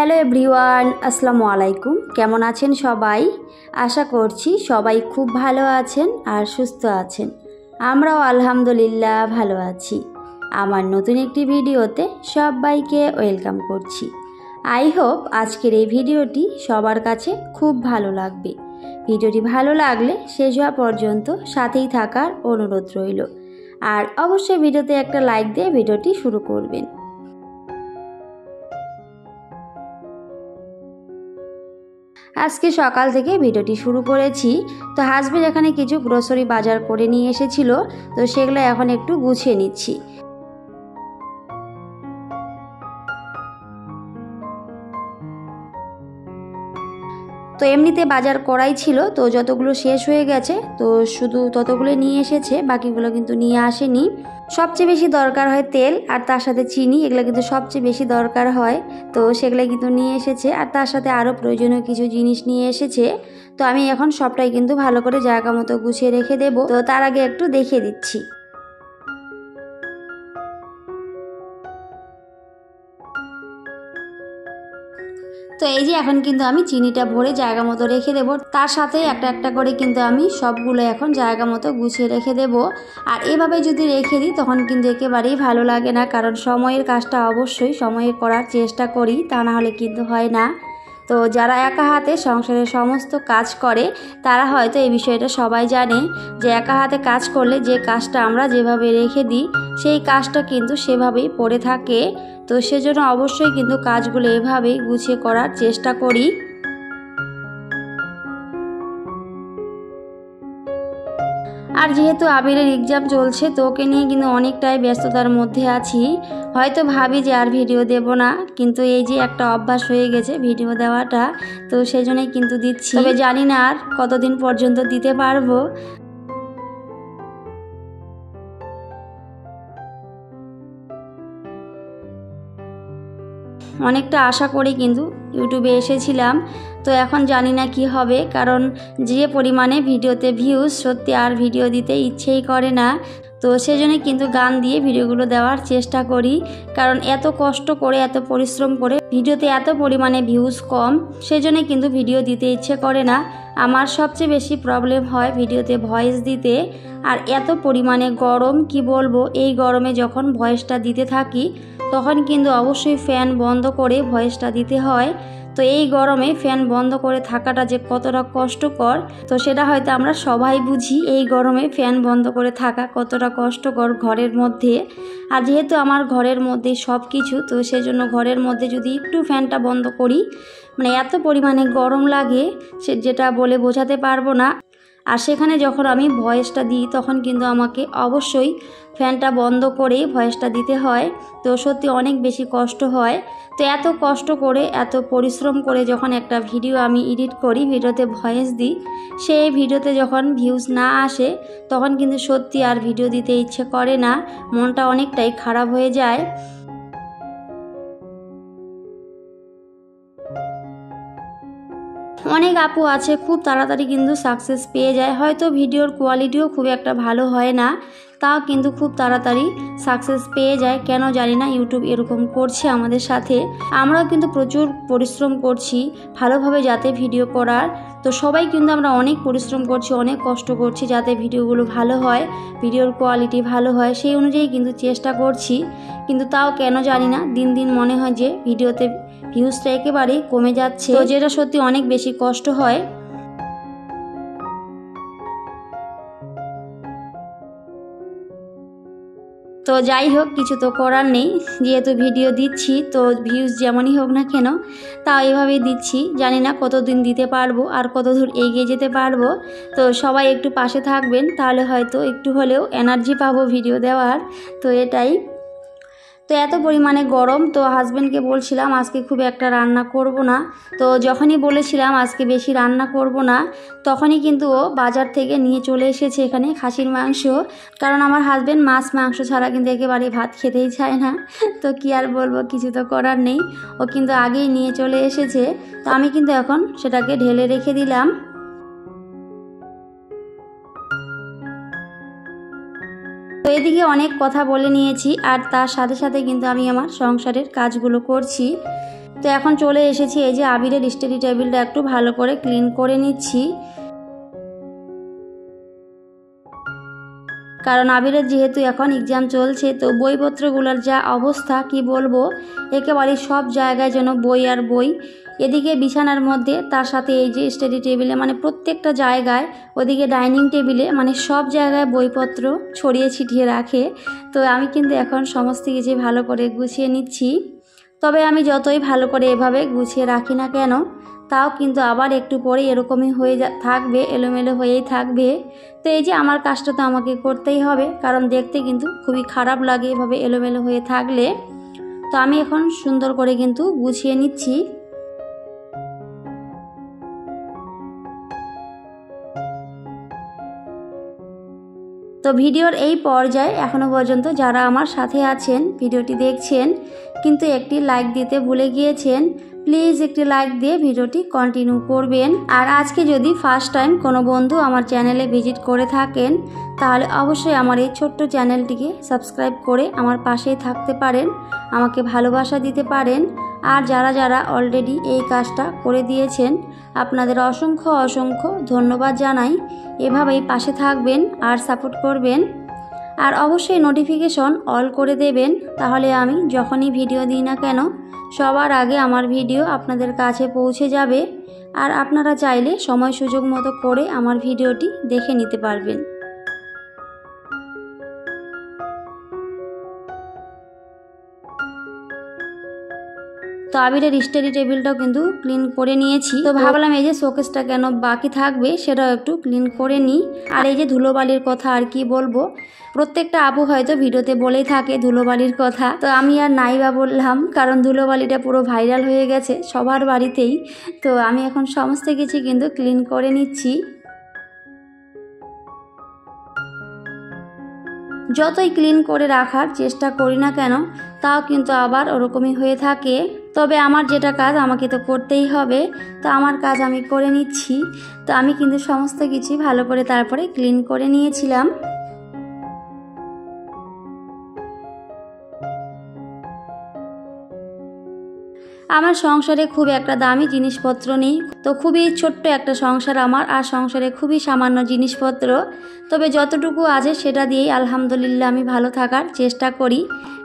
Hello everyone, আসসালামু আলাইকুম। কেমন আছেন সবাই? আশা করছি সবাই খুব ভালো আছেন আর সুস্থ আছেন। আমরাও আলহামদুলিল্লাহ ভালো আছি। আমার নতুন একটি ভিডিওতে সবাইকে ওয়েলকাম করছি। আই হোপ আজকের এই ভিডিওটি সবার কাছে খুব ভালো লাগবে। ভিডিওটি ভালো লাগলে শেষ হওয়া পর্যন্ত সাথেই থাকার অনুরোধ রইল। আর অবশ্যই ভিডিওতে একটা লাইক দিয়ে ভিডিওটি শুরু করবেন। আজকে সকাল থেকে ভিডিওটি শুরু করেছি। তো হাজবেন্ড এখানে কিছু গ্রোসারি বাজার করে নিয়ে এসেছিল, তো সেগুলো এখন একটু গুছিয়ে নিচ্ছি। তো এমনিতে বাজার করাই ছিল, তো যতগুলো শেষ হয়ে গেছে, তো শুধু ততগুলো নিয়ে এসেছে, বাকিগুলো কিন্তু নিয়ে আসেনি। সবচেয়ে বেশি দরকার হয় তেল আর তার সাথে চিনি, এগুলো কিন্তু সবচেয়ে বেশি দরকার হয়, তো সেগুলো কিন্তু নিয়ে এসেছে। আর তার সাথে আরও প্রয়োজনীয় কিছু জিনিস নিয়ে এসেছে। তো আমি এখন সবটাই কিন্তু ভালো করে জায়গা মতো গুছিয়ে রেখে দেব। তো তার আগে একটু দেখিয়ে দিচ্ছি। তো এই যে এখন কিন্তু আমি চিনিটা ভরে জায়গা মতো রেখে দেব। তার সাথে একটা একটা করে কিন্তু আমি সবগুলো এখন জায়গা মতো গুছিয়ে রেখে দেব। আর এভাবে যদি রেখে দিই তখন কিন্তু একেবারেই ভালো লাগে না, কারণ সময়ের কাজটা অবশ্যই সময়ে করার চেষ্টা করি, তা না হলে কিন্তু হয় না। তো যারা একা হাতে সংসারের সমস্ত কাজ করে তারা হয়তো এই বিষয়টা সবাই জানে যে একা হাতে কাজ করলে যে কাজটা আমরা যেভাবে রেখে দিই সেই কাজটা কিন্তু সেভাবেই পড়ে থাকে। তো সেজন্য অবশ্যই কিন্তু কাজগুলো এভাবেই গুছিয়ে করার চেষ্টা করি। আর যেহেতু আবিরের এক্সাম চলছে, তো ওকে নিয়ে কিন্তু অনেকটাই ব্যস্ততার মধ্যে আছি। হয়তো ভাবি যে আর ভিডিও দেব না, কিন্তু এই যে একটা অভ্যাস হয়ে গেছে ভিডিও দেওয়াটা, তো সেজন্যই কিন্তু দিচ্ছি। তবে জানি না আর কতদিন পর্যন্ত দিতে পারবো। অনেকটা আশা করে কিন্তু ইউটিউবে এসেছিলাম, তো এখন জানি না কি হবে, কারণ যে পরিমাণে ভিডিওতে ভিউজ, সত্যি আর ভিডিও দিতে ইচ্ছেই করে না। তো সেজন্য কিন্তু গান দিয়ে ভিডিওগুলো দেওয়ার চেষ্টা করি, কারণ এত কষ্ট করে এত পরিশ্রম করে ভিডিওতে এত পরিমাণে ভিউজ কম, সেজন্য কিন্তু ভিডিও দিতে ইচ্ছে করে না। আমার সবচেয়ে বেশি প্রবলেম হয় ভিডিওতে ভয়েস দিতে। আর এত পরিমাণে গরম, কি বলবো, এই গরমে যখন ভয়েসটা দিতে থাকি তখন কিন্তু অবশ্যই ফ্যান বন্ধ করে ভয়েসটা দিতে হয়। তো এই গরমে ফ্যান বন্ধ করে থাকাটা যে কতটা কষ্টকর, তো সেটা হয়তো আমরা সবাই বুঝি, এই গরমে ফ্যান বন্ধ করে থাকা কতটা কষ্টকর ঘরের মধ্যে। আর যেহেতু আমার ঘরের মধ্যে সব কিছু, তো সেজন্য ঘরের মধ্যে যদি একটু ফ্যানটা বন্ধ করি, মানে এত পরিমাণে গরম লাগে যেটা বলে বোঝাতে পারবো না। আর সেখানে যখন আমি ভয়েসটা দিই তখন কিন্তু আমাকে অবশ্যই ফ্যানটা বন্ধ করে ভয়েসটা দিতে হয়। তো সত্যি অনেক বেশি কষ্ট হয়। তো এত কষ্ট করে এত পরিশ্রম করে যখন একটা ভিডিও আমি এডিট করি, ভিডিওতে ভয়েস দিই, সেই ভিডিওতে যখন ভিউজ না আসে তখন কিন্তু সত্যি আর ভিডিও দিতে ইচ্ছে করে না, মনটা অনেকটাই খারাপ হয়ে যায়। অনেক আপু আছে খুব তাড়াতাড়ি কিন্তু সাকসেস পেয়ে যায়, হয়তো ভিডিওর কোয়ালিটিও খুব একটা ভালো হয় না, তাও কিন্তু খুব তাড়াতাড়ি সাকসেস পেয়ে যায়। কেন জানি না ইউটিউব এরকম করছে আমাদের সাথে। আমরাও কিন্তু প্রচুর পরিশ্রম করছি ভালোভাবে যাতে ভিডিও করার, তো সবাই কিন্তু আমরা অনেক পরিশ্রম করছি, অনেক কষ্ট করছি যাতে ভিডিওগুলো ভালো হয়, ভিডিওর কোয়ালিটি ভালো হয়, সেই অনুযায়ী কিন্তু চেষ্টা করছি। কিন্তু তাও কেন জানি না দিন দিন মনে হয় যে ভিডিওতে ভিউজটা একেবারেই কমে যাচ্ছে, তো যেটা সত্যি অনেক বেশি কষ্ট হয়। তো যাই হোক, কিছু তো করার নেই, যেহেতু ভিডিও দিচ্ছি তো ভিউজ যেমনই হোক না কেন তাও এভাবেই দিচ্ছি। জানি না কতদিন দিতে পারবো আর কত দূর এগিয়ে যেতে পারবো। তো সবাই একটু পাশে থাকবেন, তাহলে হয়তো একটু হলেও এনার্জি পাবো ভিডিও দেওয়ার। তো এটাই। তো এত পরিমাণে গরম, তো হাজব্যান্ডকে বলছিলাম আজকে খুব একটা রান্না করব না। তো যখনই বলেছিলাম আজকে বেশি রান্না করব না, তখনই কিন্তু ও বাজার থেকে নিয়ে চলে এসেছে এখানে খাসির মাংস, কারণ আমার হাজব্যান্ড মাছ মাংস ছাড়া কিন্তু একেবারে ভাত খেতেই চায় না। তো কি আর বলবো, কিছু তো করার নেই, ও কিন্তু আগেই নিয়ে চলে এসেছে। তো আমি কিন্তু এখন সেটাকে ঢেলে রেখে দিলাম। তো এদিকে অনেক কথা বলে নিয়েছি, আর তার সাথে সাথে কিন্তু আমি আমার সংসারের কাজগুলো করছি। তো এখন চলে এসেছি এই যে আবিরের স্টাডি টেবিলটা একটু ভালো করে ক্লিন করে নিচ্ছি, কারণ আবিরের যেহেতু এখন এক্সাম চলছে। তো বইপত্রগুলোর যা অবস্থা কি বলবো, একেবারে সব জায়গায় যেন বই আর বই। এদিকে বিছানার মধ্যে, তার সাথে এই যে স্টাডি টেবিলে, মানে প্রত্যেকটা জায়গায়, ওদিকে ডাইনিং টেবিলে, মানে সব জায়গায় বইপত্র ছড়িয়ে ছিটিয়ে রাখে। তো আমি কিন্তু এখন সমস্ত কিছু ভালো করে গুছিয়ে নিচ্ছি। তবে আমি যতই ভালো করে এভাবে গুছিয়ে রাখি না কেন, তাও কিন্তু আবার একটু পরে এরকমই হয়ে থাকবে, এলোমেলো হয়েই থাকবে। তো এই যে আমার কাজটা তো আমাকে করতেই হবে, কারণ দেখতে কিন্তু খুবই খারাপ লাগে এভাবে এলোমেলো হয়ে থাকলে। তো আমি এখন সুন্দর করে কিন্তু গুছিয়ে নিচ্ছি। তো ভিডিওর এই পর্যায়ে এখনও পর্যন্ত যারা আমার সাথে আছেন, ভিডিওটি দেখছেন কিন্তু একটি লাইক দিতে ভুলে গিয়েছেন, প্লিজ একটি লাইক দিয়ে ভিডিওটি কন্টিনিউ করবেন। আর আজকে যদি ফার্স্ট টাইম কোনো বন্ধু আমার চ্যানেলে ভিজিট করে থাকেন, তাহলে অবশ্যই আমার এই ছোট্ট চ্যানেলটিকে সাবস্ক্রাইব করে আমার পাশেই থাকতে পারেন, আমাকে ভালোবাসা দিতে পারেন। আর যারা যারা অলরেডি এই কাজটা করে দিয়েছেন, আপনাদের অসংখ্য অসংখ্য ধন্যবাদ জানাই। এভাবেই পাশে থাকবেন আর সাপোর্ট করবেন। আর অবশ্যই নোটিফিকেশন অল করে দেবেন, তাহলে আমি যখনই ভিডিও দিই না কেন সবার আগে আমার ভিডিও আপনাদের কাছে পৌঁছে যাবে। আর আপনারা চাইলে সময় সুযোগ মতো করে আমার ভিডিওটি দেখে নিতে পারবেন। তো আবিরের স্টাডি টেবিলটাও কিন্তু ক্লিন করে নিয়েছি। তো ভাবলাম এই যে শোকেসটা কেন বাকি থাকবে সেটাও একটু ক্লিন করে নিই। আর এই যে ধুলোবালির কথা আর কি বলবো, প্রত্যেকটা আপু হয়তো ভিডিওতে বলেই থাকে ধুলোবালির কথা। তো আমি আর নাইবা বললাম, কারণ ধুলোবালিটা পুরো ভাইরাল হয়ে গেছে সবার বাড়িতেই। তো আমি এখন সমস্ত কিছু কিন্তু ক্লিন করে নিচ্ছি। যতই ক্লিন করে রাখার চেষ্টা করি না কেন, তাও কিন্তু আবার ওরকমই হয়ে থাকে। তবে আমার যেটা কাজ আমাকে তো করতেই হবে, তো আমার কাজ আমি করে নিচ্ছি। তো আমি কিন্তু সমস্ত কিছু ভালো করে তারপরে ক্লিন করে নিয়েছিলাম। আমার সংসারে খুব একটা দামি জিনিসপত্র নেই, তো খুবই ছোট্ট একটা সংসার আমার, আর সংসারে খুবই সামান্য জিনিসপত্র। তবে যতটুকু আছে সেটা দিয়েই আলহামদুলিল্লাহ আমি ভালো থাকার চেষ্টা করি,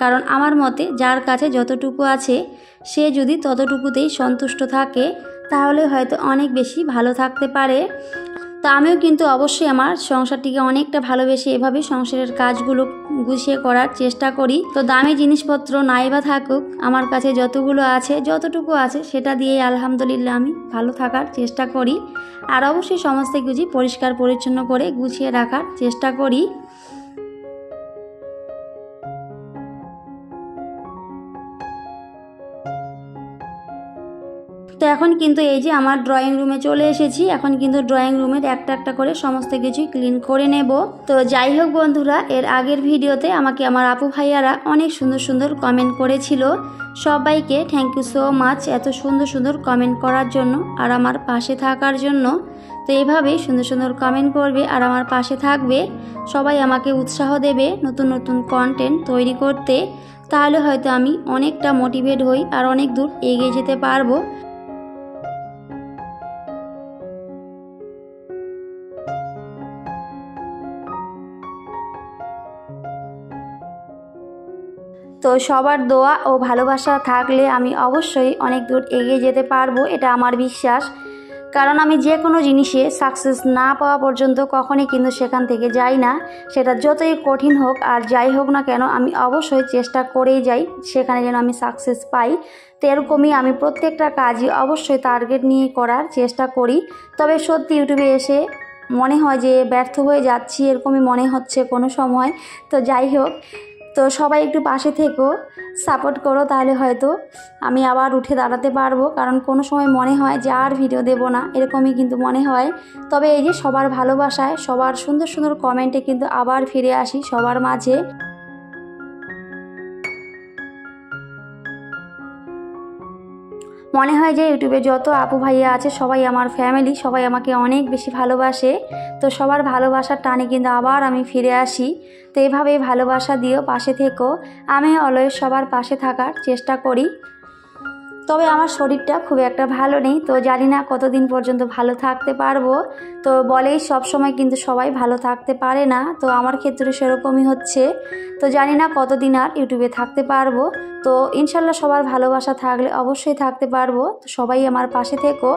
কারণ আমার মতে যার কাছে যতটুকু আছে সে যদি ততটুকুতেই সন্তুষ্ট থাকে, তাহলে হয়তো অনেক বেশি ভালো থাকতে পারে। তো আমিও কিন্তু অবশ্যই আমার সংসারটিকে অনেকটা ভালোবেসে এভাবে সংসারের কাজগুলো গুছিয়ে করার চেষ্টা করি। তো দামি জিনিসপত্র নাই বা থাকুক, আমার কাছে যতগুলো আছে, যতটুকু আছে সেটা দিয়ে আলহামদুলিল্লাহ আমি ভালো থাকার চেষ্টা করি। আর অবশ্যই সমস্ত কিছু পরিষ্কার পরিচ্ছন্ন করে গুছিয়ে রাখার চেষ্টা করি। তো এখন কিন্তু এই যে আমার ড্রয়িং রুমে চলে এসেছি। এখন কিন্তু ড্রয়িং রুমের একটা একটা করে সমস্ত কিছুই ক্লিন করে নেব। তো যাই হোক বন্ধুরা, এর আগের ভিডিওতে আমাকে আমার আপু ভাইয়ারা অনেক সুন্দর সুন্দর কমেন্ট করেছিল। সবাইকে থ্যাংক ইউ সো মাচ এত সুন্দর সুন্দর কমেন্ট করার জন্য আর আমার পাশে থাকার জন্য। তো এইভাবেই সুন্দর সুন্দর কমেন্ট করবে আর আমার পাশে থাকবে, সবাই আমাকে উৎসাহ দেবে নতুন নতুন কন্টেন্ট তৈরি করতে। তাহলে হয়তো আমি অনেকটা মোটিভেট হই আর অনেক দূর এগিয়ে যেতে পারবো। তো সবার দোয়া ও ভালোবাসা থাকলে আমি অবশ্যই অনেক দূর এগিয়ে যেতে পারবো, এটা আমার বিশ্বাস। কারণ আমি যে কোনো জিনিসে সাকসেস না পাওয়া পর্যন্ত কখনই কিন্তু সেখান থেকে যাই না, সেটা যতই কঠিন হোক আর যাই হোক না কেন, আমি অবশ্যই চেষ্টা করেই যাই সেখানে যেন আমি সাকসেস পাই। তো এরকমই আমি প্রত্যেকটা কাজই অবশ্যই টার্গেট নিয়ে করার চেষ্টা করি। তবে সত্যি ইউটিউবে এসে মনে হয় যে ব্যর্থ হয়ে যাচ্ছি, এরকমই মনে হচ্ছে কোনো সময়। তো যাই হোক, তো সবাই একটু পাশে থেকো, সাপোর্ট করো, তাহলে হয়তো আমি আবার উঠে দাঁড়াতে পারবো। কারণ কোনো সময় মনে হয় যে আর ভিডিও দেবো না, এরকমই কিন্তু মনে হয়। তবে এই যে সবার ভালোবাসায়, সবার সুন্দর সুন্দর কমেন্টে কিন্তু আবার ফিরে আসি সবার মাঝে। মনে হয় যে ইউটিউবে যত আপু ভাইয়া আছে সবাই আমার ফ্যামিলি, সবাই আমাকে অনেক বেশি ভালোবাসে। তো সবার ভালোবাসার টানে কিন্তু আবার আমি ফিরে আসি। তো এভাবেই ভালোবাসা দিও, পাশে থেকো। আমি অলওয়েজ সবার পাশে থাকার চেষ্টা করি। তবে আমার শরীরটা খুব একটা ভালো নেই, তো জানি না কতদিন পর্যন্ত ভালো থাকতে পারবো। তো বলেই সব সময় কিন্তু সবাই ভালো থাকতে পারে না, তো আমার ক্ষেত্রে সেরকমই হচ্ছে। তো জানি না কতদিন আর ইউটিউবে থাকতে পারবো। তো ইনশাল্লাহ সবার ভালোবাসা থাকলে অবশ্যই থাকতে পারবো। তো সবাই আমার পাশে থেকো।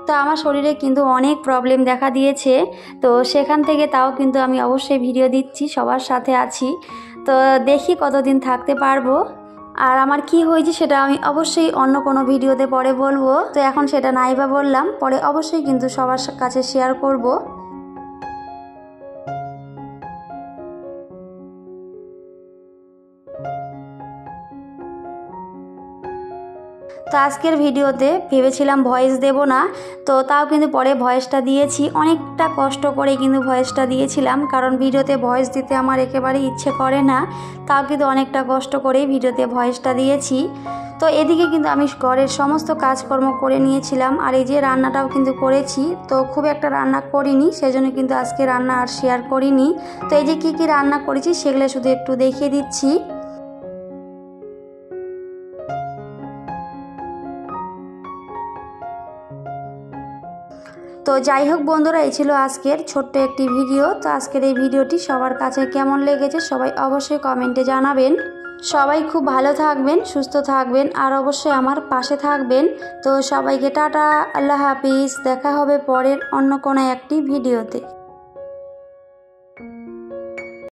তো আমার শরীরে কিন্তু অনেক প্রবলেম দেখা দিয়েছে, তো সেখান থেকে তাও কিন্তু আমি অবশ্যই ভিডিও দিচ্ছি, সবার সাথে আছি। তো দেখি কতদিন থাকতে পারবো। আর আমার কি হয়েছে সেটা আমি অবশ্যই অন্য কোনো ভিডিওতে পরে বলবো। তো এখন সেটা নাই বা বললাম, পরে অবশ্যই কিন্তু সবার কাছে শেয়ার করব। তো আজকের ভিডিওতে ভেবেছিলাম ভয়েস দেব না, তো তাও কিন্তু পরে ভয়েসটা দিয়েছি। অনেকটা কষ্ট করে কিন্তু ভয়েসটা দিয়েছিলাম, কারণ ভিডিওতে ভয়েস দিতে আমার একেবারেই ইচ্ছে করে না। তাও কিন্তু অনেকটা কষ্ট করেই ভিডিওতে ভয়েসটা দিয়েছি। তো এদিকে কিন্তু আমি ঘরের সমস্ত কাজকর্ম করে নিয়েছিলাম, আর এই যে রান্নাটাও কিন্তু করেছি। তো খুব একটা রান্না করিনি, সেজন্য কিন্তু আজকে রান্না আর শেয়ার করিনি। তো এই যে কি রান্না করেছি সেগুলো শুধু একটু দেখিয়ে দিচ্ছি। তো যাই হোক বন্ধুরা, এই ছিল আজকের ছোট্ট একটি ভিডিও। তো আজকের এই ভিডিওটি সবার কাছে কেমন লেগেছে সবাই অবশ্যই কমেন্টে জানাবেন। সবাই খুব ভালো থাকবেন, সুস্থ থাকবেন, আর অবশ্যই আমার পাশে থাকবেন। তো সবাইকে টাটা, আল্লাহ হাফিজ। দেখা হবে পরের অন্য কোনো একটি ভিডিওতে।